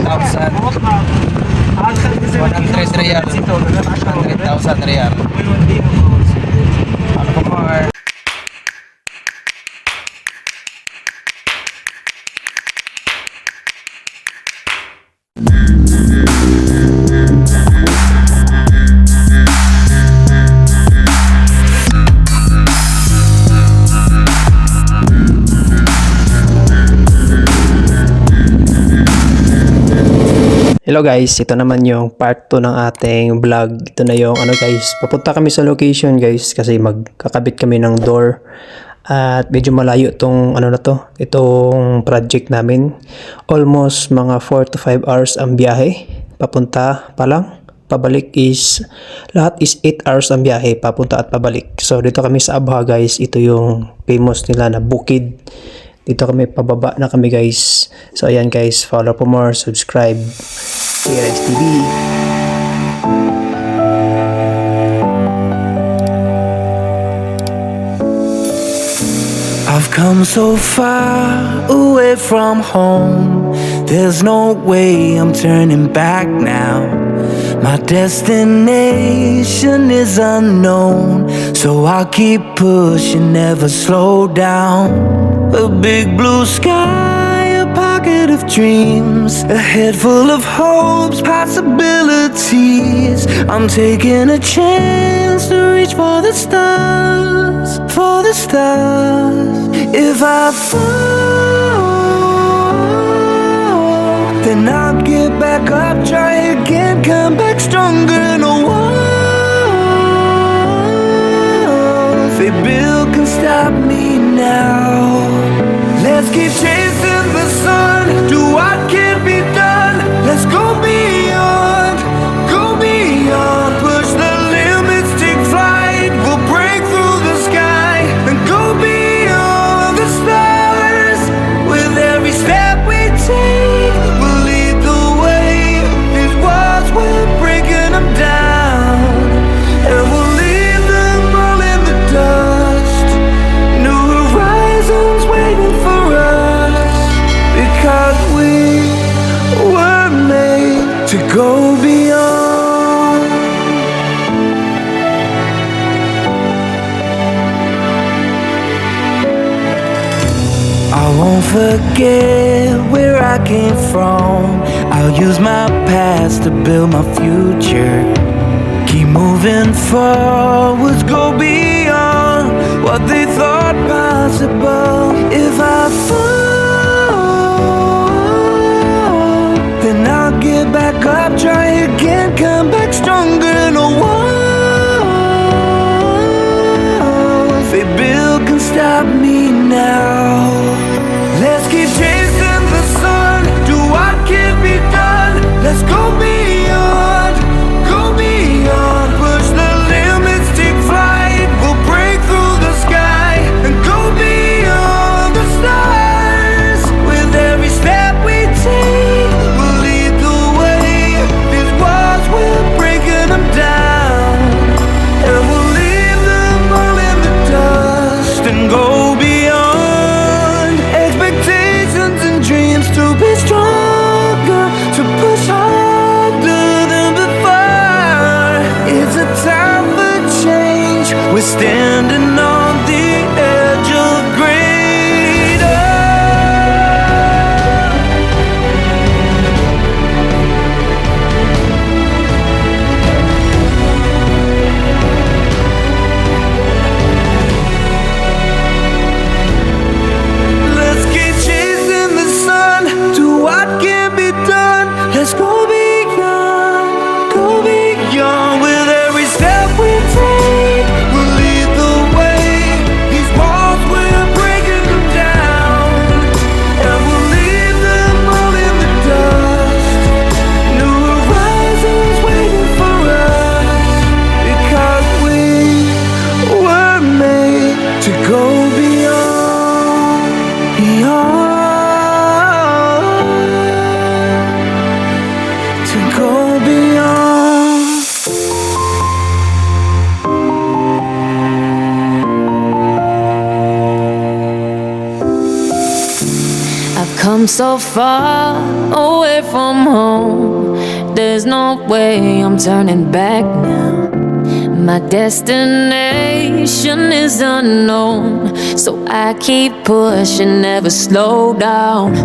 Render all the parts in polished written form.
100 real. 100,000 real. Ano pa more? Hello guys, ito naman yung part 2 ng ating vlog. Ito na yung guys, papunta kami sa location guys kasi magkakabit kami ng door. At medyo malayo itong itong project namin. Almost mga 4 to 5 hours ang biyahe. Papunta pa lang. Pabalik is, lahat is 8 hours ang biyahe, papunta at pabalik. So dito kami sa Abha guys, ito yung famous nila na bukid. Dito kami, pababa na kami guys. So ayan guys, follow for more, subscribe. KRX TV. I've come so far away from home. There's no way I'm turning back now. My destination is unknown, so I'll keep pushing, never slow down. A big blue sky, a pocket of dreams, a head full of hopes, possibilities. I'm taking a chance to reach for the stars, for the stars. If I fall, then I'll get back up, try again, come back stronger. No one they build can stop me now. Let's keep chasing the sun, do what can be done. Let's go beyond, push the limits, take flight. We'll break through the sky and go beyond the stars. With every step we take, we'll lead the way. These walls, we're breaking them down, and we'll leave them all in the dust. New horizons waiting for us, because we were made to go beyond. I won't forget where I came from. I'll use my past to build my future. Keep moving forwards, go beyond what they thought possible. If I fall, then I'll get back up, try again, come back stronger. No one they build can stop me now. Let's keep chasing the sun, do what can be done. Let's go beyond, push the limits, take flight. We'll break through the sky and go beyond the stars. With every step we take, we'll lead the way. These walls, we're breaking them down, and we'll leave them all in the dust and go beyond. Expectations and dreams to be stronger, to push harder than before. It's a time for change, we're standing on the edge of greater. Let's keep chasing the sun, do what can be done. Let's go beyond, with every step we take. We'll lead the I've come so far away from home. There's no way I'm turning back now. My destination is unknown, so I keep pushing, never slow down.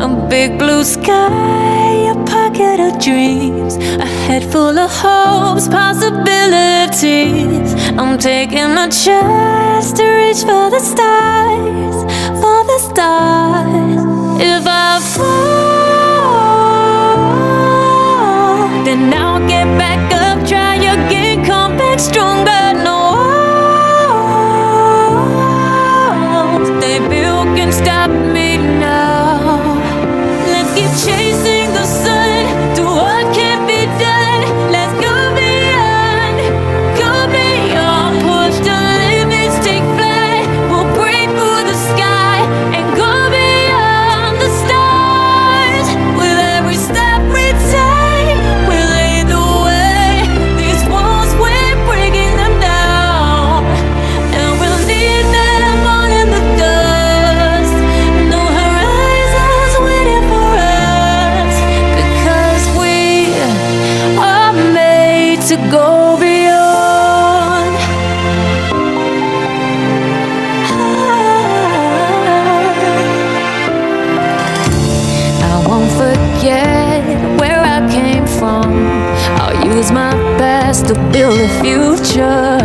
A big blue sky, a pocket of dreams, a head full of hopes, possibilities. I'm taking a chance to reach for the stars, for the stars. If I fall, then I'll get back up, try again, come back stronger. No walls they built can stop me now. Let's keep chasing the sun, do what can't be done. Let's go beyond, push the limits, take flight. We'll break through the sky and go beyond the stars. With every step we take, we'll lead the way. These walls, we're breaking them down, and we'll leave them all in the dust. No horizons waiting for us, because we are made to go beyond. I won't forget where I came from. I'll use my best to build a future.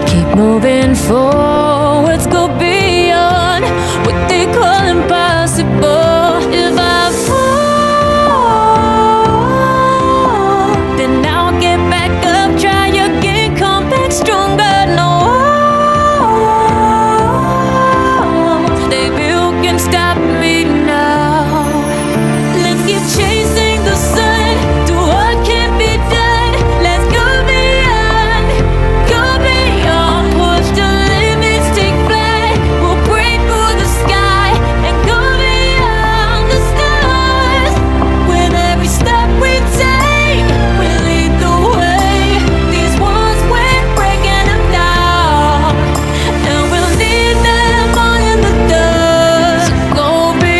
Keep moving forwards, go beyond what they call impossible. If I fall, then I'll get back up, try again, come back stronger. No walls they built can stop me now. Let's keep chasing the sun, do what can't be done. Let's go beyond, push the limits, take flight. We'll break through the sky and go beyond the stars. With every step we take, we lead the way. These walls, we're breaking them down, and we'll leave them all in the dust. Go beyond.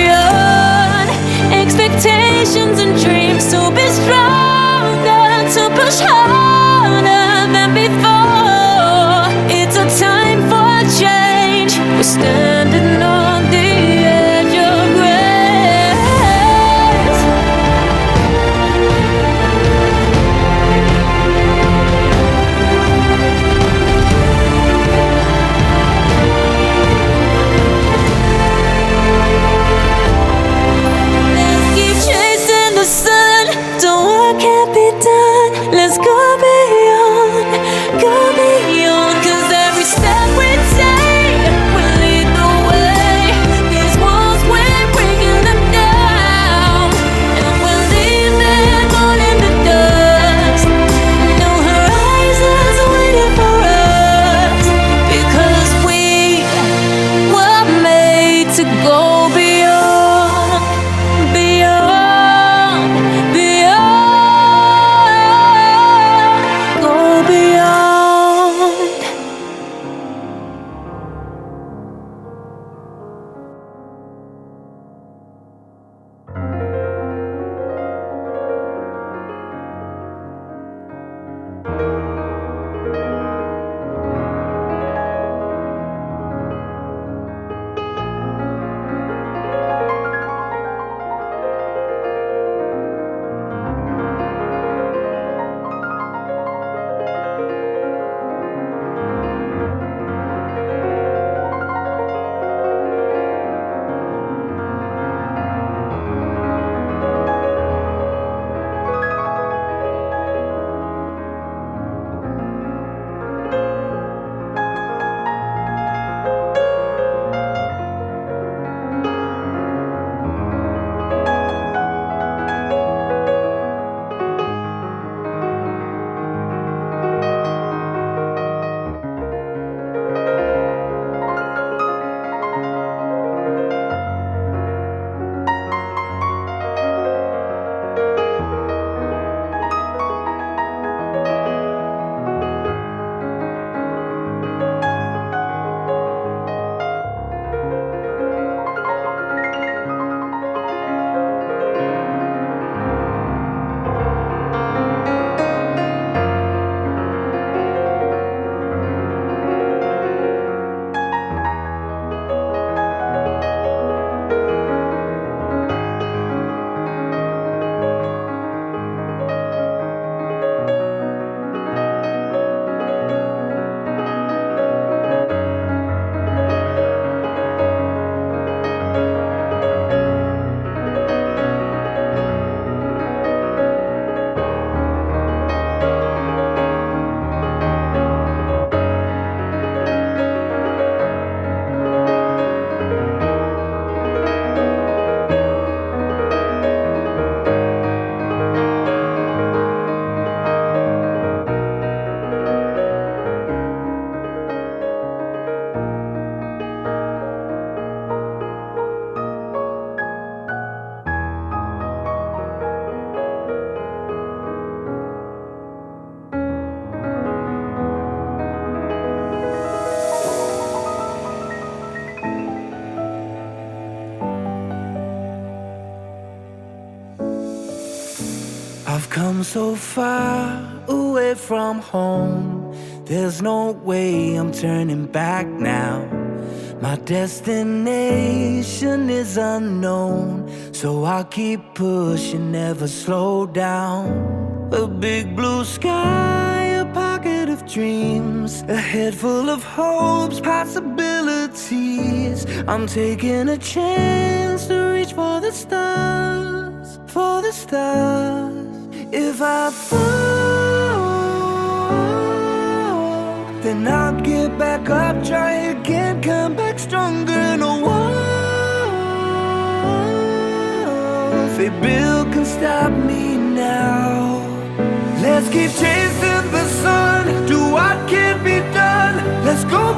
I've come so far away from home. There's no way I'm turning back now. My destination is unknown, so I'll keep pushing, never slow down. A big blue sky, a pocket of dreams, a head full of hopes, possibilities. I'm taking a chance to reach for the stars, for the stars. If I fall, then I'll get back up, try again, come back stronger. No walls they build can stop me now. Let's keep chasing the sun, do what can be done. Let's go